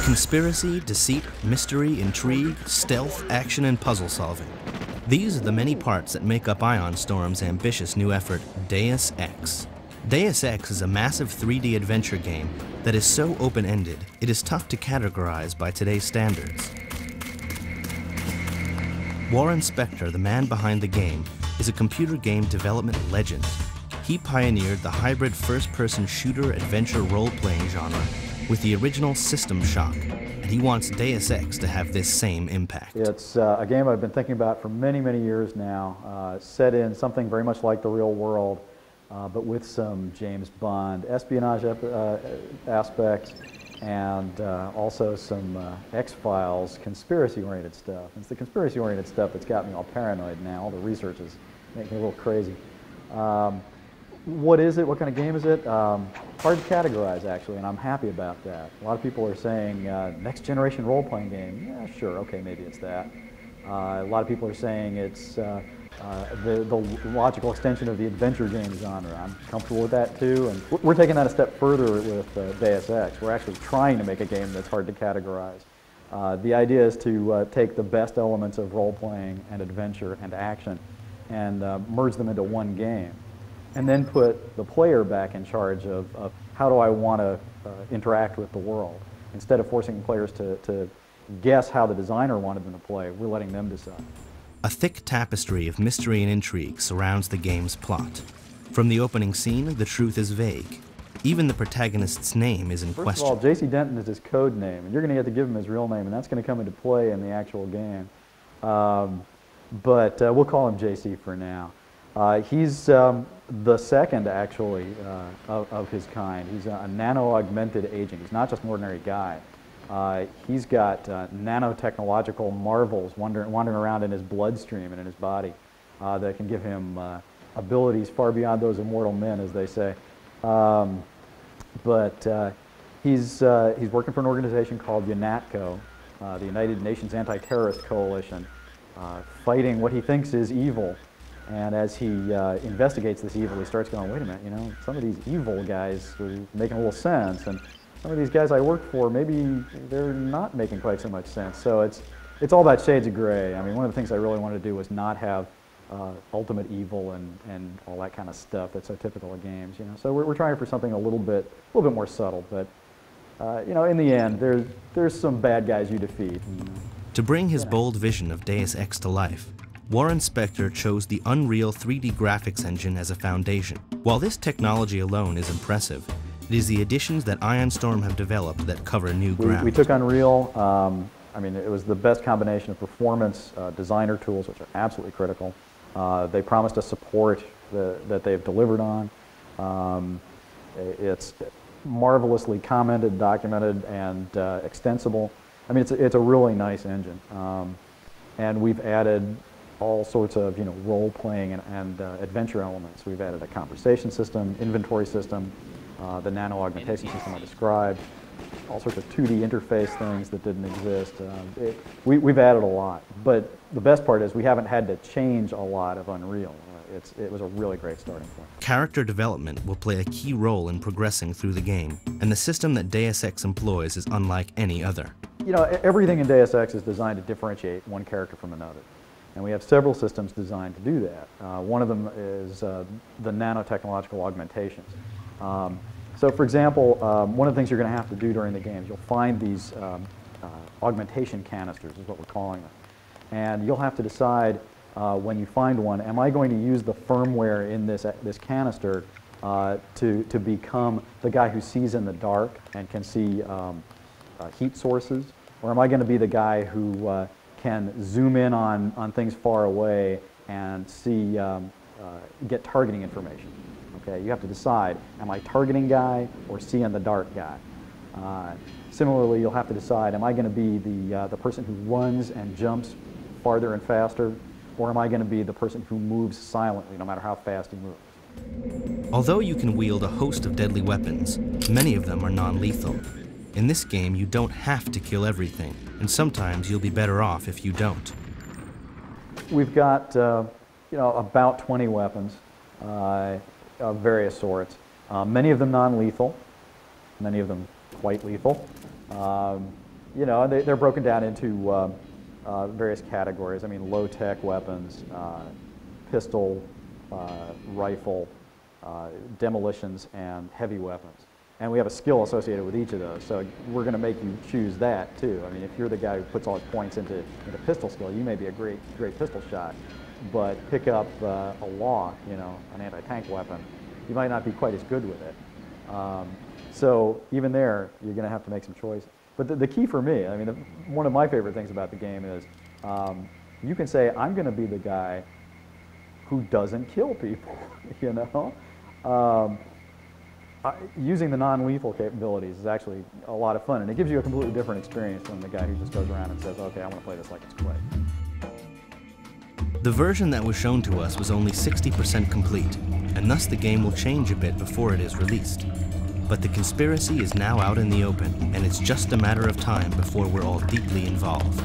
Conspiracy, deceit, mystery, intrigue, stealth, action, and puzzle solving. These are the many parts that make up Ion Storm's ambitious new effort, Deus Ex. Deus Ex is a massive 3D adventure game that is so open-ended, it is tough to categorize by today's standards. Warren Spector, the man behind the game, is a computer game development legend. He pioneered the hybrid first-person shooter adventure role-playing genre with the original System Shock, and he wants Deus Ex to have this same impact. It's a game I've been thinking about for many, many years now, set in something very much like the real world, but with some James Bond espionage aspects, and also some X-Files conspiracy-oriented stuff. It's the conspiracy-oriented stuff that's got me all paranoid now. All the research is making me a little crazy. What is it? What kind of game is it? Hard to categorize, actually, and I'm happy about that. A lot of people are saying next generation role-playing game. Yeah, sure, okay, maybe it's that. A lot of people are saying it's the logical extension of the adventure game genre. I'm comfortable with that too, and we're taking that a step further with Deus Ex. We're actually trying to make a game that's hard to categorize. The idea is to take the best elements of role-playing and adventure and action and merge them into one game, and then put the player back in charge of how do I want to interact with the world. Instead of forcing players to guess how the designer wanted them to play, we're letting them decide. A thick tapestry of mystery and intrigue surrounds the game's plot. From the opening scene, the truth is vague. Even the protagonist's name is in question. First of all, J.C. Denton is his code name, and you're going to have to give him his real name, and that's going to come into play in the actual game. But we'll call him J.C. for now. He's the second, actually, of his kind. He's a nano-augmented agent. He's not just an ordinary guy. He's got nanotechnological marvels wandering around in his bloodstream and in his body that can give him abilities far beyond those of mortal men, as they say. He's working for an organization called UNATCO, the United Nations Anti-Terrorist Coalition, fighting what he thinks is evil. And as he investigates this evil, he starts going, wait a minute, you know, some of these evil guys are making a little sense, and some of these guys I work for, maybe they're not making quite so much sense. So it's all about shades of gray. I mean, one of the things I really wanted to do was not have ultimate evil and all that kind of stuff that's so typical of games, you know. So we're trying for something a little bit more subtle, but you know, in the end, there's some bad guys you defeat. And, to bring his bold vision of Deus Ex to life, Warren Spector chose the Unreal 3D graphics engine as a foundation. While this technology alone is impressive, it is the additions that Ion Storm have developed that cover new ground. We took Unreal. I mean, it was the best combination of performance, designer tools, which are absolutely critical. They promised us support that they've delivered on. It's marvelously commented, documented, and extensible. I mean, it's a really nice engine. And we've added all sorts of, you know, role-playing and adventure elements. We've added a conversation system, inventory system, the nano-augmentation system I described, all sorts of 2D interface things that didn't exist. We've added a lot, but the best part is we haven't had to change a lot of Unreal. It was a really great starting point. Character development will play a key role in progressing through the game, and the system that Deus Ex employs is unlike any other. You know, everything in Deus Ex is designed to differentiate one character from another. And we have several systems designed to do that. One of them is the nanotechnological augmentations. So for example, one of the things you're going to have to do during the game is you'll find these augmentation canisters, is what we're calling them. And you'll have to decide when you find one, am I going to use the firmware in this canister to become the guy who sees in the dark and can see heat sources? Or am I going to be the guy who can zoom in on things far away and see, get targeting information? Okay, you have to decide, am I targeting guy or see in the dark guy? Similarly, you'll have to decide, am I going to be the person who runs and jumps farther and faster, or am I going to be the person who moves silently no matter how fast he moves? Although you can wield a host of deadly weapons, many of them are non-lethal. In this game, you don't have to kill everything, and sometimes you'll be better off if you don't. We've got, you know, about 20 weapons. of various sorts, many of them non-lethal, many of them quite lethal. You know, they're broken down into various categories. I mean, low-tech weapons, pistol, rifle, demolitions, and heavy weapons. And we have a skill associated with each of those, so we're going to make you choose that too. I mean, if you're the guy who puts all his points into pistol skill, you may be a great pistol shot, but pick up a law, you know, an anti-tank weapon, you might not be quite as good with it. So even there, you're going to have to make some choices. But the key for me, I mean, one of my favorite things about the game is you can say, I'm going to be the guy who doesn't kill people, you know? Using the non-lethal capabilities is actually a lot of fun, and it gives you a completely different experience from the guy who just goes around and says, okay, I want to play this like it's quick. The version that was shown to us was only 60% complete, and thus the game will change a bit before it is released. But the conspiracy is now out in the open, and it's just a matter of time before we're all deeply involved.